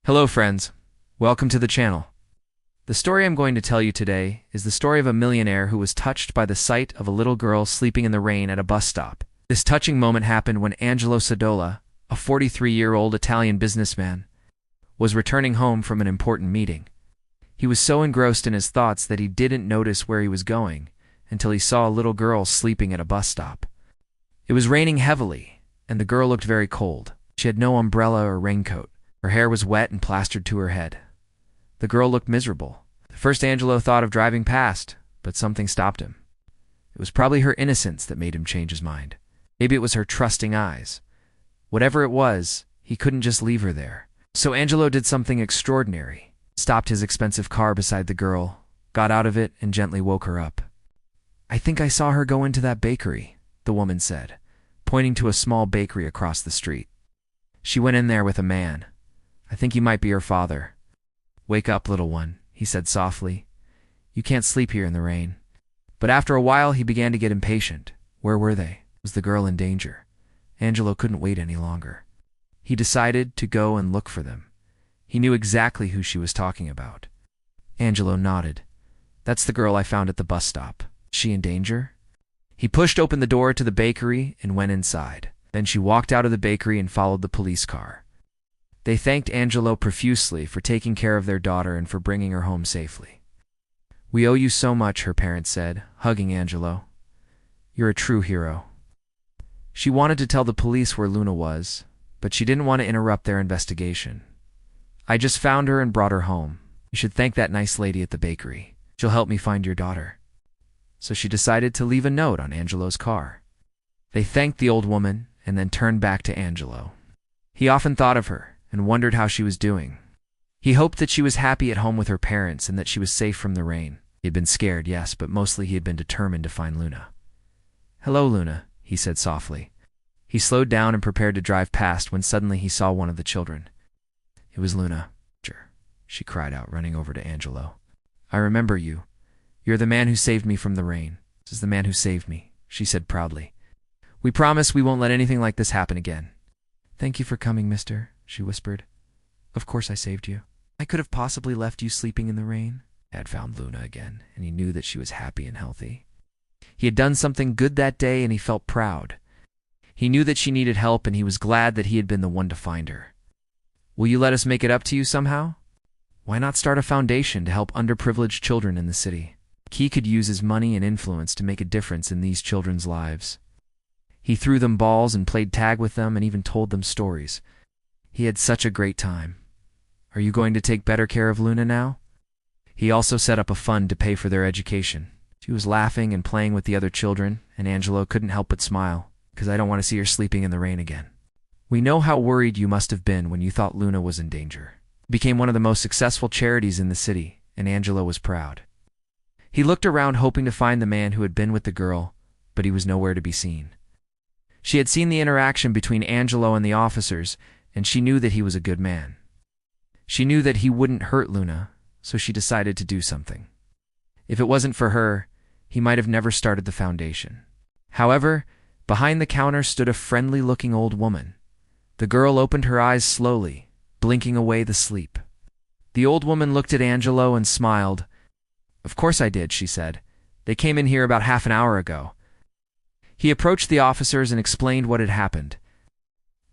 Hello friends, welcome to the channel. The story I'm going to tell you today is the story of a millionaire who was touched by the sight of a little girl sleeping in the rain at a bus stop. This touching moment happened when Angelo Sodola, a 43-year-old Italian businessman, was returning home from an important meeting. He was so engrossed in his thoughts that he didn't notice where he was going until he saw a little girl sleeping at a bus stop. It was raining heavily, and the girl looked very cold. She had no umbrella or raincoat. Her hair was wet and plastered to her head. The girl looked miserable. At first Angelo thought of driving past, but something stopped him. It was probably her innocence that made him change his mind. Maybe it was her trusting eyes. Whatever it was, he couldn't just leave her there. So Angelo did something extraordinary. Stopped his expensive car beside the girl, got out of it, and gently woke her up. "I think I saw her go into that bakery," the woman said, pointing to a small bakery across the street. "She went in there with a man. I think he might be her father." "Wake up, little one," he said softly. "You can't sleep here in the rain." But after a while he began to get impatient. Where were they? Was the girl in danger? Angelo couldn't wait any longer. He decided to go and look for them. He knew exactly who she was talking about. Angelo nodded. "That's the girl I found at the bus stop. Is she in danger?" He pushed open the door to the bakery and went inside. Then she walked out of the bakery and followed the police car. They thanked Angelo profusely for taking care of their daughter and for bringing her home safely. "We owe you so much," her parents said, hugging Angelo. "You're a true hero." She wanted to tell the police where Luna was, but she didn't want to interrupt their investigation. "I just found her and brought her home. You should thank that nice lady at the bakery. She'll help me find your daughter." So she decided to leave a note on Angelo's car. They thanked the old woman and then turned back to Angelo. He often thought of her and wondered how she was doing. He hoped that she was happy at home with her parents and that she was safe from the rain. He had been scared, yes, but mostly he had been determined to find Luna. "Hello, Luna," he said softly. He slowed down and prepared to drive past when suddenly he saw one of the children. It was Luna. She cried out, running over to Angelo. "I remember you. You're the man who saved me from the rain." "This is the man who saved me," she said proudly. "We promise we won't let anything like this happen again." "Thank you for coming, mister," she whispered. "Of course I saved you. I could have possibly left you sleeping in the rain." Dad found Luna again, and he knew that she was happy and healthy. He had done something good that day, and he felt proud. He knew that she needed help, and he was glad that he had been the one to find her. "Will you let us make it up to you somehow? Why not start a foundation to help underprivileged children in the city? He could use his money and influence to make a difference in these children's lives." He threw them balls and played tag with them and even told them stories. He had such a great time. "Are you going to take better care of Luna now?" He also set up a fund to pay for their education. She was laughing and playing with the other children, and Angelo couldn't help but smile, "Because I don't want to see her sleeping in the rain again." "We know how worried you must have been when you thought Luna was in danger." It became one of the most successful charities in the city, and Angelo was proud. He looked around hoping to find the man who had been with the girl, but he was nowhere to be seen. She had seen the interaction between Angelo and the officers, and she knew that he was a good man. She knew that he wouldn't hurt Luna, so she decided to do something. If it wasn't for her, he might have never started the foundation. However, behind the counter stood a friendly-looking old woman. The girl opened her eyes slowly, blinking away the sleep. The old woman looked at Angelo and smiled. "Of course I did," she said. "They came in here about half an hour ago." He approached the officers and explained what had happened.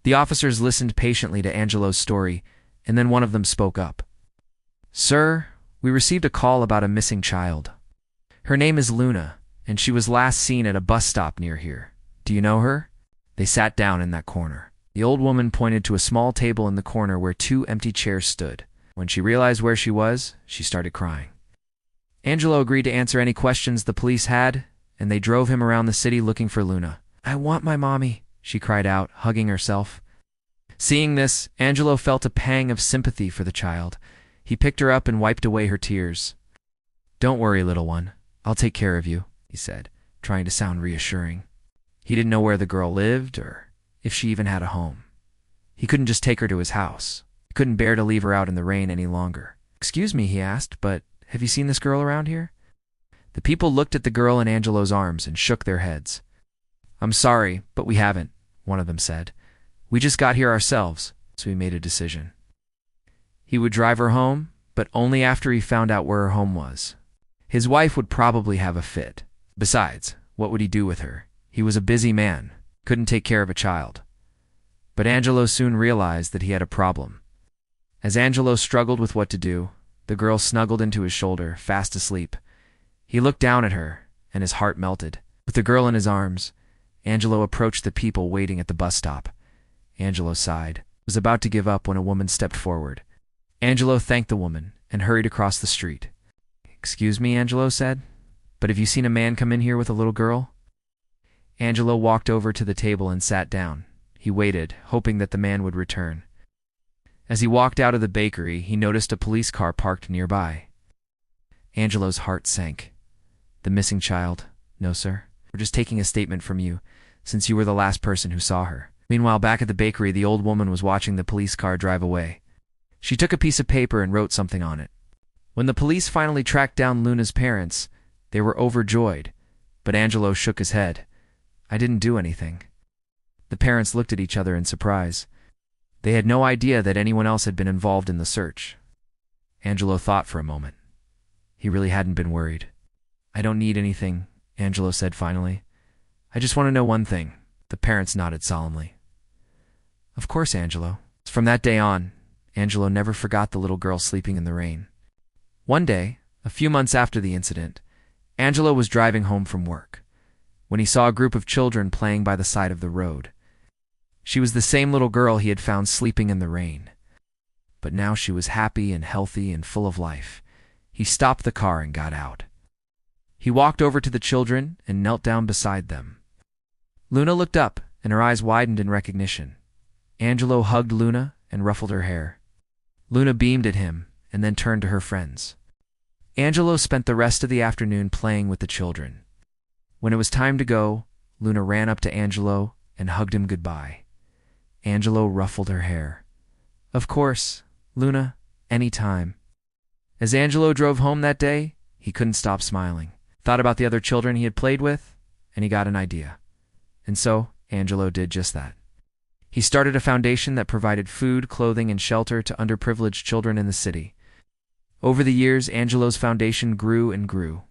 The officers listened patiently to Angelo's story, and then one of them spoke up. "Sir, we received a call about a missing child. Her name is Luna, and she was last seen at a bus stop near here. Do you know her?" They sat down in that corner. The old woman pointed to a small table in the corner where two empty chairs stood. When she realized where she was, she started crying. Angelo agreed to answer any questions the police had, and they drove him around the city looking for Luna. "I want my mommy," she cried out, hugging herself. Seeing this, Angelo felt a pang of sympathy for the child. He picked her up and wiped away her tears. "Don't worry, little one. I'll take care of you," he said, trying to sound reassuring. He didn't know where the girl lived or if she even had a home. He couldn't just take her to his house. He couldn't bear to leave her out in the rain any longer. "Excuse me," he asked, "but have you seen this girl around here?" The people looked at the girl in Angelo's arms and shook their heads. "I'm sorry, but we haven't," one of them said. "We just got here ourselves, so we made a decision." He would drive her home, but only after he found out where her home was. His wife would probably have a fit. Besides, what would he do with her? He was a busy man, couldn't take care of a child. But Angelo soon realized that he had a problem. As Angelo struggled with what to do, the girl snuggled into his shoulder, fast asleep. He looked down at her, and his heart melted. With the girl in his arms, Angelo approached the people waiting at the bus stop. Angelo sighed, was about to give up when a woman stepped forward. Angelo thanked the woman and hurried across the street. "Excuse me," Angelo said, "but have you seen a man come in here with a little girl?" Angelo walked over to the table and sat down. He waited, hoping that the man would return. As he walked out of the bakery, he noticed a police car parked nearby. Angelo's heart sank. "The missing child? No, sir. We're just taking a statement from you, since you were the last person who saw her." Meanwhile, back at the bakery, the old woman was watching the police car drive away. She took a piece of paper and wrote something on it. When the police finally tracked down Luna's parents, they were overjoyed, but Angelo shook his head. "I didn't do anything." The parents looked at each other in surprise. They had no idea that anyone else had been involved in the search. Angelo thought for a moment. He really hadn't been worried. "I don't need anything," Angelo said finally. "I just want to know one thing." The parents nodded solemnly. "Of course, Angelo." From that day on, Angelo never forgot the little girl sleeping in the rain. One day, a few months after the incident, Angelo was driving home from work when he saw a group of children playing by the side of the road. She was the same little girl he had found sleeping in the rain. But now she was happy and healthy and full of life. He stopped the car and got out. He walked over to the children and knelt down beside them. Luna looked up, and her eyes widened in recognition. Angelo hugged Luna and ruffled her hair. Luna beamed at him and then turned to her friends. Angelo spent the rest of the afternoon playing with the children. When it was time to go, Luna ran up to Angelo and hugged him goodbye. Angelo ruffled her hair. "Of course, Luna, any time." As Angelo drove home that day, he couldn't stop smiling. Thought about the other children he had played with, and he got an idea. And so, Angelo did just that. He started a foundation that provided food, clothing, and shelter to underprivileged children in the city. Over the years, Angelo's foundation grew and grew.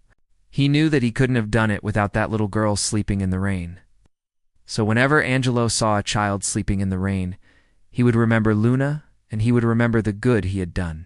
He knew that he couldn't have done it without that little girl sleeping in the rain. So whenever Angelo saw a child sleeping in the rain, he would remember Luna, and he would remember the good he had done.